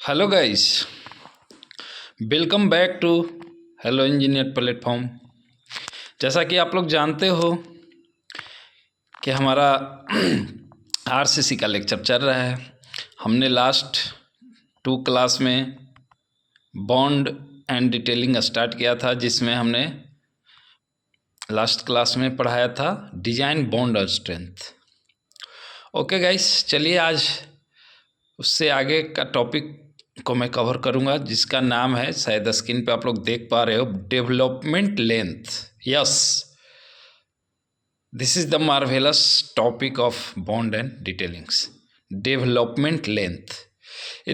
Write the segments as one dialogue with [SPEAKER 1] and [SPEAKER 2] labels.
[SPEAKER 1] Hello guys, welcome back to hello engineer platform. जैसा कि आप लोग जानते हो कि हमारा आरसीसी का लेक्चर चल रहा है। हमने लास्ट 2 क्लास में बॉन्ड एंड डिटेलिंग स्टार्ट किया था, जिसमें हमने लास्ट क्लास में पढ़ाया था डिजाइन बॉन्ड और स्ट्रेंथ। ओके गाइस, चलिए आज उससे आगे का टॉपिक को मैं कवर करूंगा, जिसका नाम है, शायद स्क्रीन पे आप लोग देख पा रहे हो, development length. Yes, this is the marvellous topic of bond and detailings. Development length. ये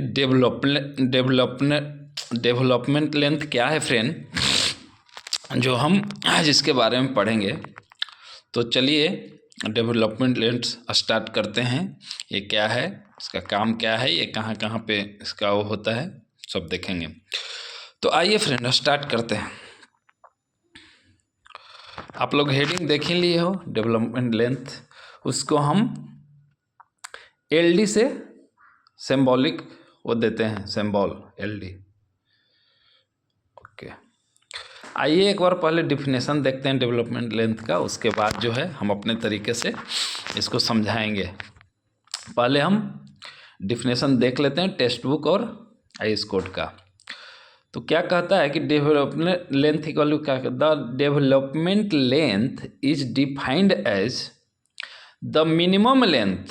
[SPEAKER 1] डेवलपमेंट लेंथ क्या है फ्रेंड, जो हम आज इसके बारे में पढ़ेंगे। तो चलिए डेवलपमेंट लेंथ स्टार्ट करते हैं। ये क्या है, इसका काम क्या है, ये कहाँ कहाँ पे इसका वो होता है, सब देखेंगे। तो आइए फ्रेंड स्टार्ट करते हैं। आप लोग हेडिंग देख ही लिए हो, डेवलपमेंट लेंथ। उसको हम एलडी से सिंबॉलिक वो देते हैं, सिंबल एलडी। ओके, आइए एक बार पहले डिफिनेशन देखते हैं डेवलपमेंट लेंथ का, उसके बाद जो है हम अपने तरीके से इसको समझाएंगे। पहले हम डिफिनेशन देख लेते हैं टेक्स्ट बुक और आईएस कोड का। तो क्या कहता है कि डेवलपमेंट लेंथ इक्वल टू क्या, the development length is defined as the minimum length.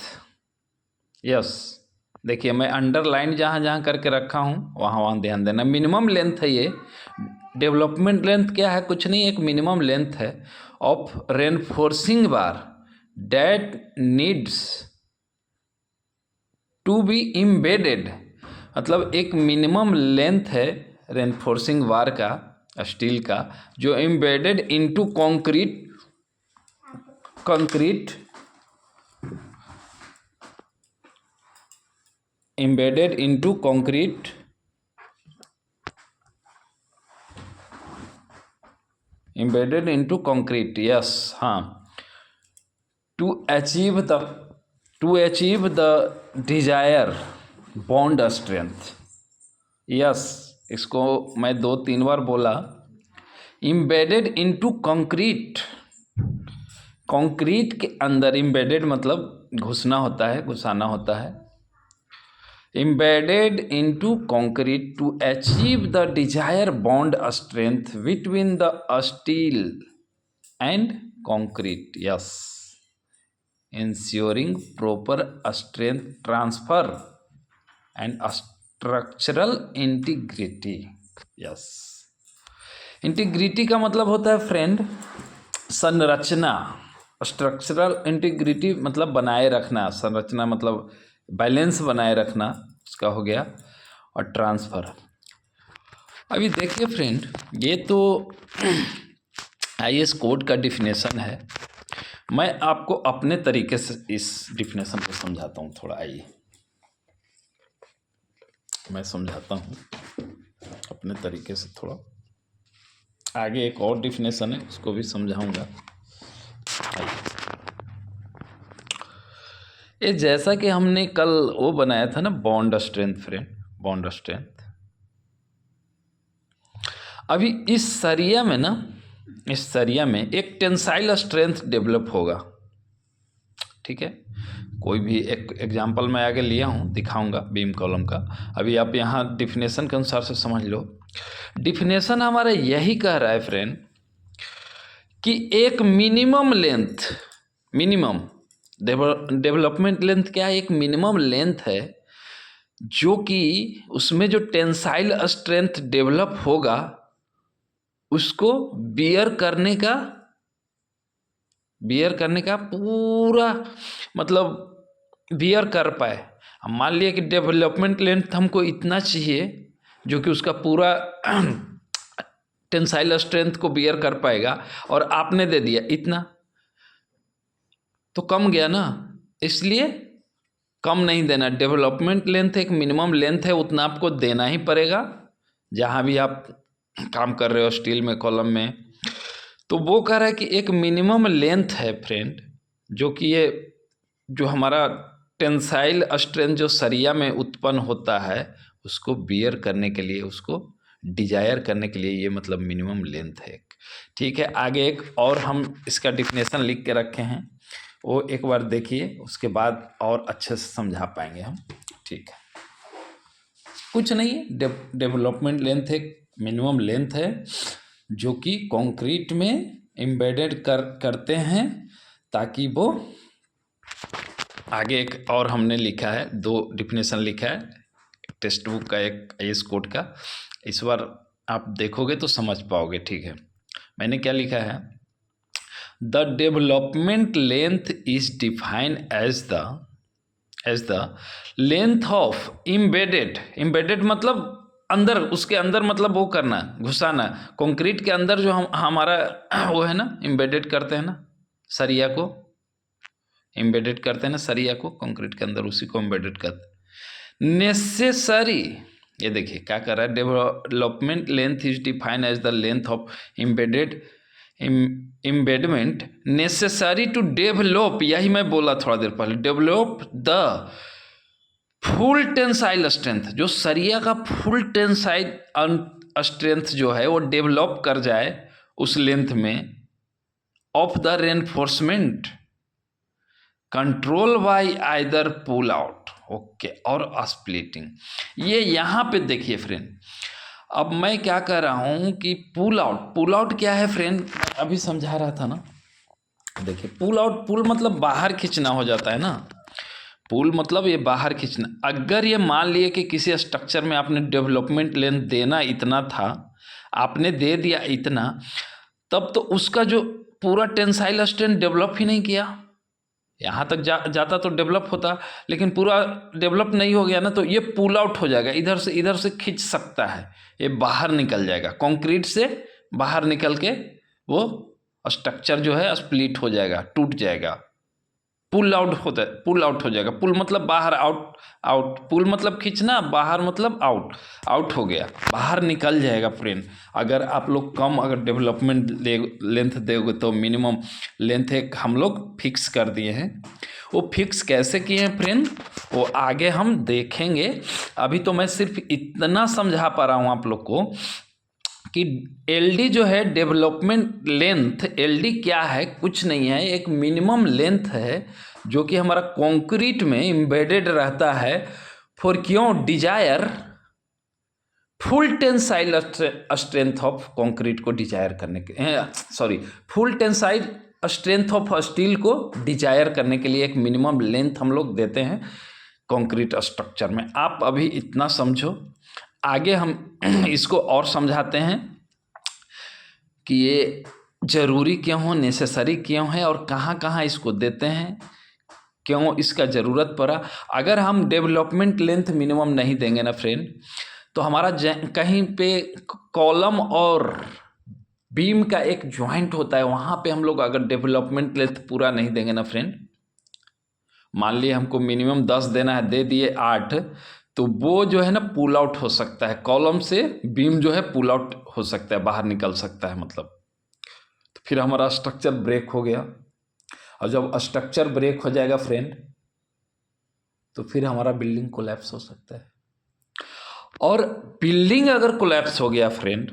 [SPEAKER 1] Yes, देखिए मैं अंडरलाइन जहाँ जहाँ करके रखा हूँ वहाँ वहाँ ध्यान देना। मिनिमम लेंथ है ये। डेवलपमेंट लेंथ क्या है, कुछ नहीं, एक मिनिमम लेंथ है of reinforcing bar that needs to be embedded. मतलब एक मिनिमम लेंथ है रेनफोर्सिंग बार का, स्टील का, जो embedded into concrete embedded into concrete yes, हाँ, to achieve the desired bond strength। Yes, इसको मैं 2-3 बार बोला। embedded into concrete, कंक्रीट के अंदर, embedded मतलब घुसना होता है, घुसाना होता है। embedded into concrete to achieve the desired bond strength between the steel and concrete, yes, ensuring proper strength transfer and structural integrity। yes, integrity का मतलब होता है फ्रेंड संरचना। स्ट्रक्चरल इंटीग्रिटी मतलब बनाए रखना, संरचना मतलब बैलेंस बनाए रखना, इसका हो गया। और ट्रांसफ़र, अभी देखिए फ्रेंड, ये तो आईएस कोड का डिफिनेशन है। मैं आपको अपने तरीके से इस डिफिनेशन को समझाता हूँ थोड़ा। आइए मैं समझाता हूँ अपने तरीके से थोड़ा। आगे एक और डिफिनेशन है, उसको भी समझाऊंगा। ये जैसा कि हमने कल वो बनाया था ना, bond strength friend, bond strength. अभी इस सरिया में ना, इस सरिया में एक टेंसाइल स्ट्रेंथ डेवलप होगा, ठीक है। कोई भी एक एग्जांपल मैं आगे लिया हूँ, दिखाऊंगा बीम कॉलम का। अभी आप यहाँ डिफिनेशन के अनुसार से समझ लो। डिफिनेशन हमारा यही कह रहा है फ्रेंड कि एक minimum length, minimum development length क्या है, एक मिनिमम लेंथ है जो कि उसमें जो टेंसाइल स्ट्रेंथ डेवलप होगा उसको बियर करने का पूरा, मतलब बियर कर पाए। मान लिया कि डेवलपमेंट लेंथ हमको इतना चाहिए जो कि उसका पूरा टेंसाइल स्ट्रेंथ को बियर कर पाएगा, और आपने दे दिया इतना, तो कम गया ना। इसलिए कम नहीं देना। डेवलपमेंट लेंथ एक मिनिमम लेंथ है, उतना आपको देना ही पड़ेगा जहाँ भी आप काम कर रहे हो, स्टील में, कॉलम में। तो वो कह रहा है कि एक मिनिमम लेंथ है फ्रेंड, जो कि ये जो हमारा टेंसाइल स्ट्रेंथ जो सरिया में उत्पन्न होता है उसको बियर करने के लिए, उसको डिजायर करने के लिए ये मतलब मिनिमम लेंथ है। ठीक है, आगे एक और हम इसका डिफिनेशन लिख के रखे हैं, वो एक बार देखिए, उसके बाद और अच्छे से समझा पाएंगे हम। ठीक है, कुछ नहीं है, डेवलपमेंट लेंथ एक मिनिमम लेंथ है जो कि कंक्रीट में एम्बेडेड करते हैं ताकि वो आगे। एक और हमने लिखा है, 2 डिफिनेशन लिखा है, टेक्स्ट बुक का एक IAS कोड का, इस बार आप देखोगे तो समझ पाओगे। ठीक है, मैंने क्या लिखा है, the development length is defined as the length of embedded मतलब अंदर, उसके अंदर मतलब वो करना, घुसाना, कंक्रीट के अंदर जो हम हमारा वो है ना, एम्बेडेड करते हैं ना, सरिया को एम्बेडेड करते हैं ना, सरिया को कंक्रीट के अंदर, उसी को एम्बेडेड करते हैं। नेसेसरी, ये देखिए क्या कर रहा है, development length is defined as the length of embedment necessary to develop, यही मैं बोला थोड़ा देर पहले, develop the full tensile strength, जो सरिया का फुल टेंसाइल स्ट्रेंथ जो है वो डेवलप कर जाए उस लेंथ में, of the reinforcement control by either pull out, okay, और स्प्लिटिंग। ये यहाँ पे देखिए फ्रेंड, अब मैं क्या कह रहा हूँ कि पुल आउट क्या है फ्रेंड, अभी समझा रहा था ना। देखिए पुल मतलब बाहर खींचना हो जाता है ना, पुल मतलब ये बाहर खींचना। अगर ये मान लिए कि किसी स्ट्रक्चर में आपने डेवलपमेंट लेंथ देना इतना था, आपने दे दिया इतना, तब तो उसका जो पूरा टेंसाइल स्ट्रेंथ डेवलप ही नहीं किया, यहाँ तक जाता तो डेवलप होता, लेकिन पूरा डेवलप नहीं हो गया ना, तो ये पुल आउट हो जाएगा, इधर से खींच सकता है, ये बाहर निकल जाएगा, कंक्रीट से बाहर निकल के वो स्ट्रक्चर जो है स्प्लिट हो जाएगा, टूट जाएगा, पुल आउट हो जाएगा। पुल मतलब बाहर, आउट, पुल मतलब खींचना, बाहर मतलब आउट हो गया, बाहर निकल जाएगा फ्रेंड। अगर आप लोग कम अगर डेवलपमेंट लेंथ दोगे तो मिनिमम लेंथ एक हम लोग फिक्स कर दिए हैं। वो फिक्स कैसे किए हैं फ्रेंड, वो आगे हम देखेंगे। अभी तो मैं सिर्फ इतना समझा पा रहा हूँ आप लोग को कि LD जो है डेवलपमेंट लेंथ, LD क्या है, कुछ नहीं है, एक मिनिमम लेंथ है जो कि हमारा कंक्रीट में एम्बेडेड रहता है फॉर क्यों desire full tensile strength of concrete को डिजायर करने के, sorry, full tensile strength of steel को डिजायर करने के लिए एक मिनिमम लेंथ हम लोग देते हैं कंक्रीट स्ट्रक्चर में। आप अभी इतना समझो, आगे हम इसको और समझाते हैं कि ये ज़रूरी क्यों हो, नेसेसरी क्यों है, और कहाँ कहाँ इसको देते हैं, क्यों इसका ज़रूरत पड़ा। अगर हम डेवलपमेंट लेंथ मिनिमम नहीं देंगे ना फ्रेंड, तो हमारा कहीं पे कॉलम और बीम का एक ज्वाइंट होता है, वहाँ पे हम लोग अगर डेवलपमेंट लेंथ पूरा नहीं देंगे ना फ्रेंड, मान लिए हमको मिनिमम 10 देना है, दे दिए 8, तो वो जो है ना पुल आउट हो सकता है, कॉलम से बीम जो है पुल आउट हो सकता है, बाहर निकल सकता है मतलब, तो फिर हमारा स्ट्रक्चर ब्रेक हो गया। और जब स्ट्रक्चर ब्रेक हो जाएगा फ्रेंड, तो फिर हमारा बिल्डिंग कोलैप्स हो सकता है। और बिल्डिंग अगर कोलैप्स हो गया फ्रेंड,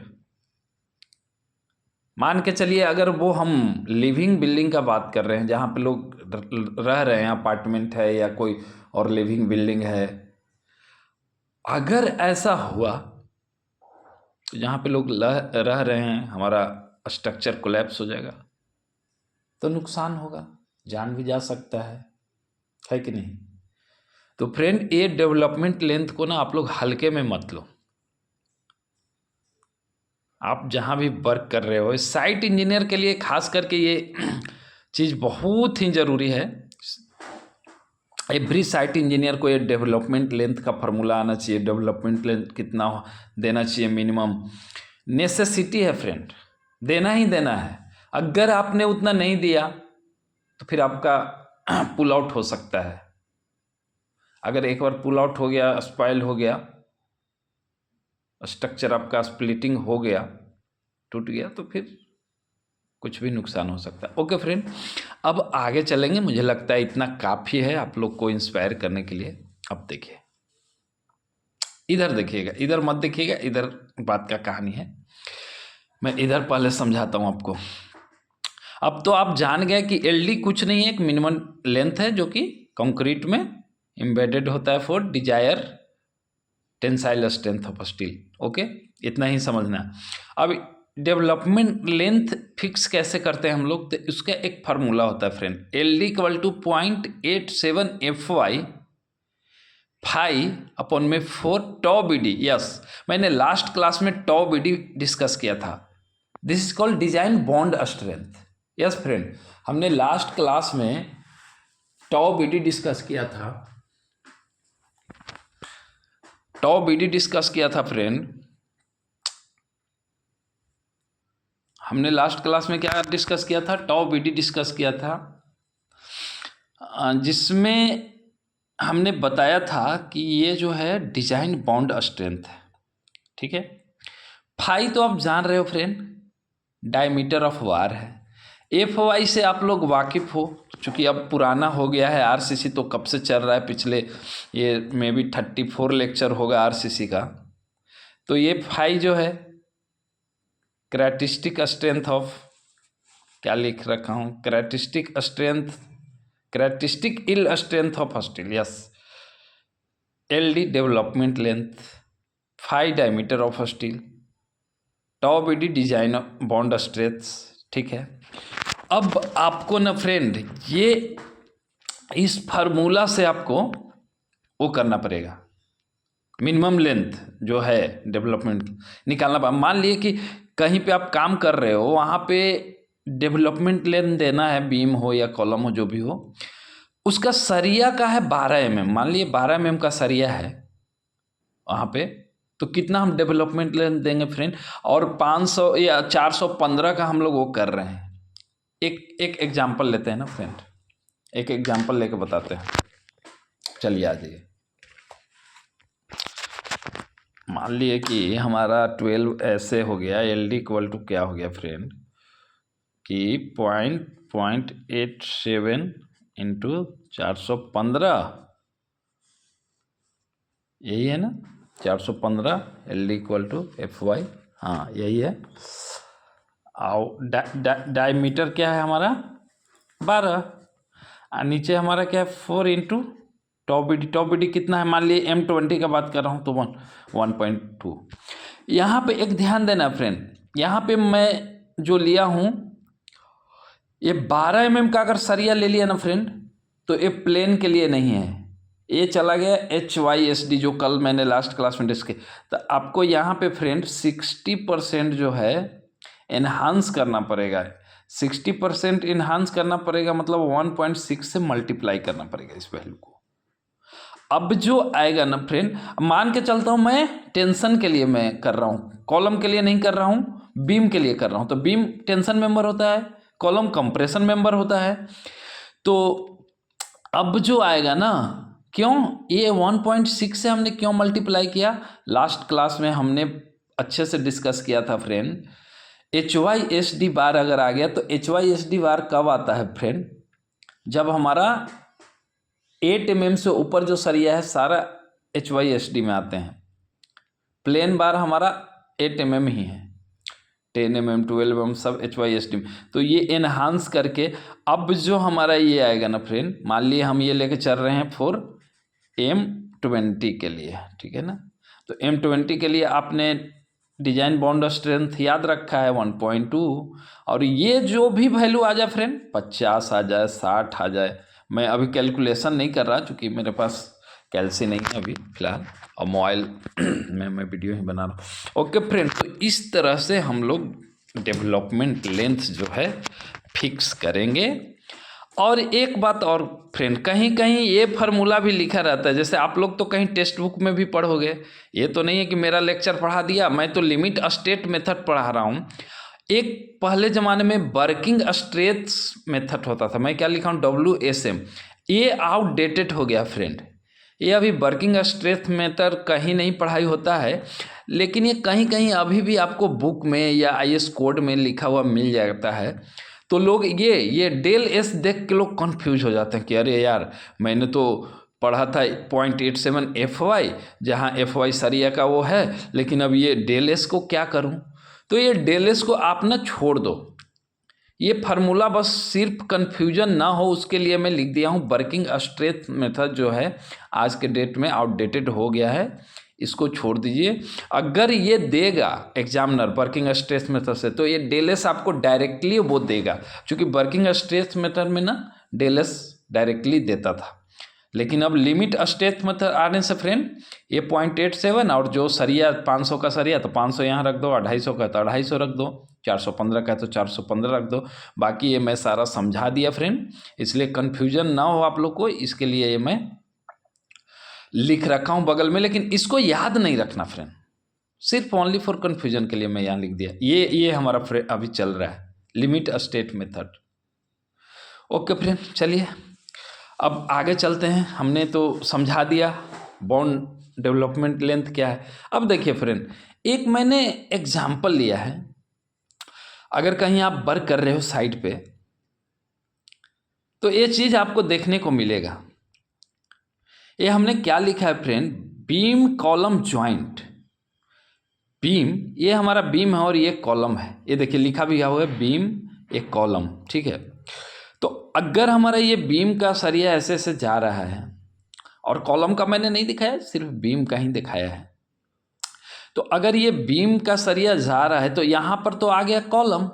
[SPEAKER 1] मान के चलिए अगर वो हम लिविंग बिल्डिंग का बात कर रहे हैं, जहाँ पे लोग रह रहे हैं, अपार्टमेंट है या कोई और लिविंग बिल्डिंग है, अगर ऐसा हुआ तो जहाँ पे लोग रह रहे हैं, हमारा स्ट्रक्चर कोलैप्स हो जाएगा, तो नुकसान होगा, जान भी जा सकता है कि नहीं। तो फ्रेंड ये डेवलपमेंट लेंथ को ना आप लोग हल्के में मत लो। आप जहाँ भी वर्क कर रहे हो, साइट इंजीनियर के लिए खास करके ये चीज़ बहुत ही ज़रूरी है। एवरी साइट इंजीनियर को ये डेवलपमेंट लेंथ का फार्मूला आना चाहिए, डेवलपमेंट लेंथ कितना देना चाहिए मिनिमम, नेसेसिटी है फ्रेंड, देना ही देना है। अगर आपने उतना नहीं दिया तो फिर आपका पुल आउट हो सकता है। अगर एक बार पुल आउट हो गया, स्पॉइल हो गया, स्ट्रक्चर आपका स्प्लिटिंग हो गया, टूट गया, तो फिर कुछ भी नुकसान हो सकता है। ओके फ्रेंड, अब आगे चलेंगे। मुझे लगता है इतना काफ़ी है आप लोग को इंस्पायर करने के लिए। अब देखिए, इधर देखिएगा, इधर मत देखिएगा, इधर बात का कहानी है, मैं इधर पहले समझाता हूँ आपको। अब तो आप जान गए कि एल कुछ नहीं है, एक मिनिमम लेंथ है जो कि कंक्रीट में एम्बेडेड होता है for Dzire tensile strength of steel. Okay, इतना ही समझना है। अब डेवलपमेंट लेंथ फिक्स कैसे करते हैं हम लोग, तो उसका एक फार्मूला होता है friend, L D equal to 0.87 FY five upon में 4 टॉ बी डी। यस, मैंने लास्ट क्लास में टॉ बी डी डिस्कस किया था। This is called design bond strength. Yes friend, हमने लास्ट क्लास में टॉ बी डी डिस्कस किया था, टॉ B D discuss किया था फ्रेंड। हमने लास्ट क्लास में क्या डिस्कस किया था, टॉ बी डी डिस्कस किया था, जिसमें हमने बताया था कि ये जो है डिजाइन बॉन्ड स्ट्रेंथ है, ठीक है। फाई तो आप जान रहे हो फ्रेंड, डायमीटर ऑफ वार है। एफ वाई से आप लोग वाकिफ़ हो, चूँकि अब पुराना हो गया है आरसीसी, तो कब से चल रहा है, पिछले ये मे बी 34 लेक्चर होगा आरसीसी का। तो ये फाई जो है कैरेक्टरिस्टिक स्ट्रेंथ ऑफ, क्या लिख रखा हूँ, characteristic strength, characteristic yield strength of steel. Yes, L D development length, phi diameter of steel, tau B D design bond strength, ठीक है। अब आपको ना फ्रेंड ये इस फार्मूला से आपको वो करना पड़ेगा, मिनिमम लेंथ जो है डेवलपमेंट निकालना। मान लिए कि कहीं पे आप काम कर रहे हो, वहाँ पे डेवलपमेंट लेंथ देना है, बीम हो या कॉलम हो जो भी हो, उसका सरिया का है 12 mm, मान लिए 12 mm का सरिया है वहाँ पे, तो कितना हम डेवलपमेंट लेंथ देंगे फ्रेंड, और 500 या 415 का हम लोग वो कर रहे हैं। एक एग्जाम्पल लेते हैं ना फ्रेंड, एक एग्जाम्पल लेके बताते हैं, चलिए आ जाइए। मान लिए कि हमारा 12 ऐसे हो गया, एल डी इक्वल टू क्या हो गया फ्रेंड कि 0.87 इंटू 415, यही है ना, 415 L D equal to F Y, हाँ यही है। डायमीटर क्या है हमारा 12, नीचे हमारा क्या है 4 इंटू टॉ बी डी। टॉ बी डी कितना है, मान लिए M20 का बात कर रहा हूँ तो 1.2। यहाँ पे एक ध्यान देना फ्रेंड, यहाँ पे मैं जो लिया हूँ ये 12 mm का अगर सरिया ले लिया ना फ्रेंड, तो ये प्लेन के लिए नहीं है, ये चला गया HYSD जो कल मैंने लास्ट क्लास में डिस्कस किया। तो आपको यहाँ पे फ्रेंड 60% जो है एनहांस करना पड़ेगा, 60% इन्हांस करना पड़ेगा, मतलब 1.6 से मल्टीप्लाई करना पड़ेगा इस वैल्यू को। अब जो आएगा ना फ्रेंड, मान के चलता हूँ मैं टेंशन के लिए मैं कर रहा हूँ, कॉलम के लिए नहीं कर रहा हूँ, बीम के लिए कर रहा हूँ। तो बीम टेंशन मेंबर होता है, कॉलम कंप्रेशन मेंबर होता है। तो अब जो आएगा ना, क्यों ये 1.6 से हमने क्यों मल्टीप्लाई किया, लास्ट क्लास में हमने अच्छे से डिस्कस किया था फ्रेंड। HYSD बार अगर आ गया तो HYSD बार कब आता है फ्रेंड, जब हमारा 8 mm से ऊपर जो सरिया है सारा HYSD में आते हैं। प्लेन बार हमारा 8 mm ही है, 10 mm 12 mm सब HYSD में। तो ये एनहांस करके अब जो हमारा ये आएगा ना फ्रेंड, मान लिए हम ये लेके चल रहे हैं फॉर M20 के लिए, ठीक है ना। तो M20 के लिए आपने डिजाइन बॉन्ड स्ट्रेंथ याद रखा है 1.2, और ये जो भी वैल्यू आ जाए फ्रेंड, 50 आ जाए, 60 आ जाए, मैं अभी कैलकुलेशन नहीं कर रहा क्योंकि मेरे पास कैलसी नहीं है अभी फिलहाल, और मोबाइल में मैं वीडियो ही बना रहा हूँ। ओके फ्रेंड, तो इस तरह से हम लोग डेवलपमेंट लेंथ जो है फिक्स करेंगे। और एक बात और फ्रेंड, कहीं कहीं ये फार्मूला भी लिखा रहता है, जैसे आप लोग तो कहीं टेक्स्ट बुक में भी पढ़ोगे, ये तो नहीं है कि मेरा लेक्चर पढ़ा दिया, मैं तो लिमिट स्टेट मेथड पढ़ा रहा हूँ। एक पहले ज़माने में वर्किंग स्ट्रेस मेथड होता था, मैं क्या लिखा हूँ WSM, ये आउटडेटेड हो गया फ्रेंड। ये अभी वर्किंग स्ट्रेस मेथड कहीं नहीं पढ़ाई होता है, लेकिन ये कहीं कहीं अभी भी आपको बुक में या IS कोड में लिखा हुआ मिल जाता है। तो लोग ये डेल एस देख के लोग कंफ्यूज हो जाते हैं कि अरे यार मैंने तो पढ़ा था 0.87 FY, जहाँ FY सरिया का वो है, लेकिन अब ये डेल एस को क्या करूँ? तो ये डेल एस को आप ना छोड़ दो, ये फार्मूला बस सिर्फ कन्फ्यूजन ना हो उसके लिए मैं लिख दिया हूँ। वर्किंग स्ट्रेस मेथड जो है आज के डेट में आउटडेटेड हो गया है, इसको छोड़ दीजिए। अगर ये देगा एग्जामिनर वर्किंग स्ट्रेस मेथड से, तो ये डेल एस आपको डायरेक्टली वो देगा, क्योंकि वर्किंग स्ट्रेस मेथड में ना डेल एस डायरेक्टली देता था। लेकिन अब लिमिट स्ट्रेस मेथड आने से फ्रेंड ये 0.87 और जो सरिया 500 का सरिया तो 500 यहाँ रख दो, 250 का तो 250 रख दो, 415 का तो 415 रख दो। बाकी ये मैं सारा समझा दिया फ्रेंड, इसलिए कन्फ्यूजन ना हो आप लोग को, इसके लिए ये मैं लिख रखा हूँ बगल में। लेकिन इसको याद नहीं रखना फ्रेंड, सिर्फ ओनली फॉर कन्फ्यूजन के लिए मैं यहाँ लिख दिया। ये हमारा अभी चल रहा है limit state method. Okay friend, चलिए अब आगे चलते हैं। हमने तो समझा दिया बॉन्ड डेवलपमेंट लेंथ क्या है। अब देखिए फ्रेंड, एक मैंने एग्जाम्पल लिया है। अगर कहीं आप वर्क कर रहे हो साइट पे, तो ये चीज़ आपको देखने को मिलेगा। ये हमने क्या लिखा है friend, beam column joint. Beam, ये हमारा बीम है और ये कॉलम है। ये देखिए लिखा भी हुआ है बीम, एक कॉलम, ठीक है। तो अगर हमारा ये बीम का सरिया ऐसे ऐसे जा रहा है, और कॉलम का मैंने नहीं दिखाया, सिर्फ बीम का ही दिखाया है। तो अगर ये बीम का सरिया जा रहा है तो यहाँ पर तो आ गया कॉलम।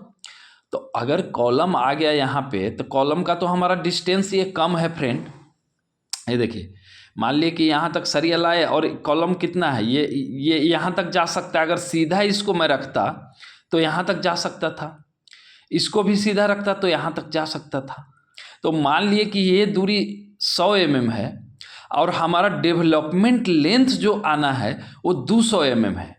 [SPEAKER 1] तो अगर कॉलम आ गया यहाँ पे, तो कॉलम का तो हमारा डिस्टेंस ये कम है फ्रेंड। ये देखिए, मान लिए कि यहाँ तक सरिया लाए और कॉलम कितना है, ये यहाँ तक जा सकता है। अगर सीधा इसको मैं रखता तो यहाँ तक जा सकता था, इसको भी सीधा रखता तो यहाँ तक जा सकता था। तो मान लिए कि ये दूरी 100 mm है और हमारा डेवलपमेंट लेंथ जो आना है वो 200 mm है।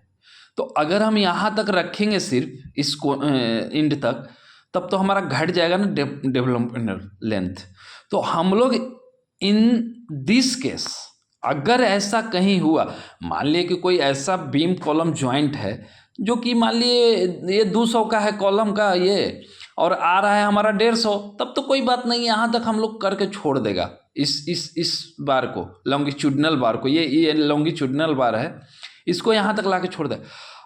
[SPEAKER 1] तो अगर हम यहाँ तक रखेंगे सिर्फ इसको इंड तक, तब तो हमारा घट जाएगा ना डेवलपमेंट लेंथ। तो हम लोग इन दिस केस, अगर ऐसा कहीं हुआ, मान लिए कि कोई ऐसा बीम कॉलम ज्वाइंट है जो कि मान लिए ये 200 का है कॉलम का ये, और आ रहा है हमारा 150, तब तो कोई बात नहीं, यहाँ तक हम लोग करके छोड़ देगा इस बार को, लॉन्गिट्यूडनल बार को। ये लॉन्गिट्यूडनल बार है, इसको यहाँ तक ला के छोड़ देगा।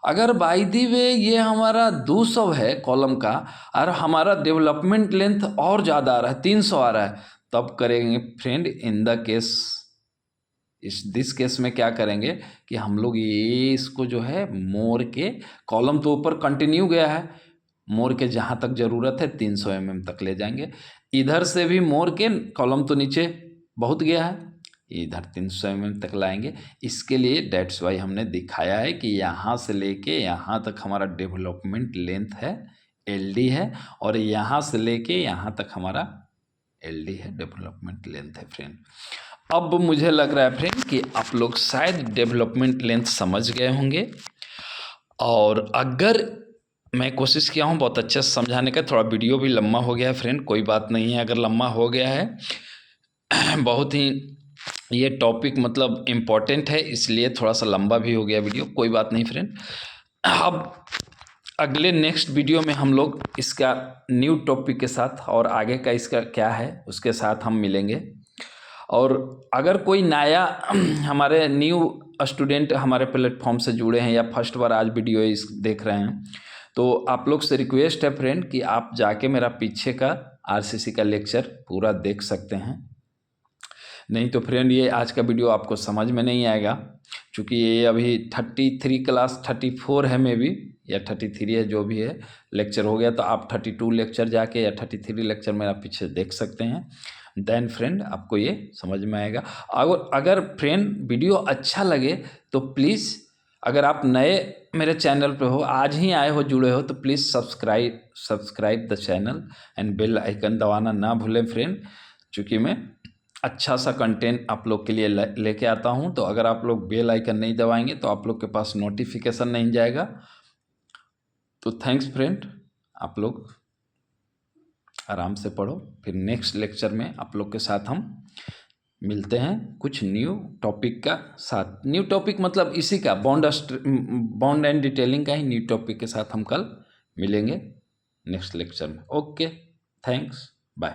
[SPEAKER 1] अगर बाय द वे ये हमारा 200 है कॉलम का और हमारा डेवलपमेंट लेंथ और ज़्यादा आ रहा है, 300 आ रहा है, तब करेंगे friend in the case, this case में क्या करेंगे कि हम लोग ये इसको जो है मोड़ के, कॉलम तो ऊपर कंटिन्यू गया है, मोड़ के जहाँ तक ज़रूरत है 300 mm तक ले जाएंगे। इधर से भी मोड़ के, कॉलम तो नीचे बहुत गया है, इधर 300 mm तक लाएंगे। इसके लिए डेट्स वाई हमने दिखाया है कि यहाँ से लेके यहाँ तक हमारा डेवलपमेंट लेंथ है, LD है, और यहाँ से लेके यहाँ तक हमारा LD है, डेवलपमेंट लेंथ है फ्रेंड। अब मुझे लग रहा है फ्रेंड कि आप लोग शायद डेवलपमेंट लेंथ समझ गए होंगे, और अगर मैं कोशिश किया हूँ बहुत अच्छे से समझाने का, थोड़ा वीडियो भी लंबा हो गया है फ्रेंड, कोई बात नहीं है अगर लंबा हो गया है, बहुत ही ये टॉपिक मतलब इम्पोर्टेंट है, इसलिए थोड़ा सा लंबा भी हो गया वीडियो, कोई बात नहीं फ्रेंड। अब अगले नेक्स्ट वीडियो में हम लोग इसका न्यू टॉपिक के साथ और आगे का इसका क्या है उसके साथ हम मिलेंगे। और अगर कोई नया हमारे न्यू स्टूडेंट हमारे प्लेटफॉर्म से जुड़े हैं या फर्स्ट बार आज वीडियो इस देख रहे हैं, तो आप लोग से रिक्वेस्ट है फ्रेंड कि आप जाके मेरा पीछे का RCC का लेक्चर पूरा देख सकते हैं। नहीं तो फ्रेंड ये आज का वीडियो आपको समझ में नहीं आएगा, क्योंकि ये अभी 33 क्लास 34 है मे बी, या 33 है, जो भी है लेक्चर हो गया। तो आप 32 लेक्चर जाके या 33 लेक्चर मेरा पीछे देख सकते हैं, देन फ्रेंड आपको ये समझ में आएगा। अगर फ्रेंड वीडियो अच्छा लगे तो प्लीज़, अगर आप नए मेरे चैनल पे हो, आज ही आए हो, जुड़े हो, तो please subscribe the channel and bell icon दबाना ना भूलें फ्रेंड, क्योंकि मैं अच्छा सा कंटेंट आप लोग के लिए लेके आता हूँ। तो अगर आप लोग बेल आइकन नहीं दबाएंगे तो आप लोग के पास नोटिफिकेशन नहीं जाएगा। तो थैंक्स फ्रेंड, आप लोग आराम से पढ़ो, फिर नेक्स्ट लेक्चर में आप लोग के साथ हम मिलते हैं कुछ न्यू टॉपिक का साथ। न्यू टॉपिक मतलब इसी का बॉन्ड एंड डिटेलिंग का ही न्यू टॉपिक के साथ हम कल मिलेंगे नेक्स्ट लेक्चर में। Okay, thanks, bye.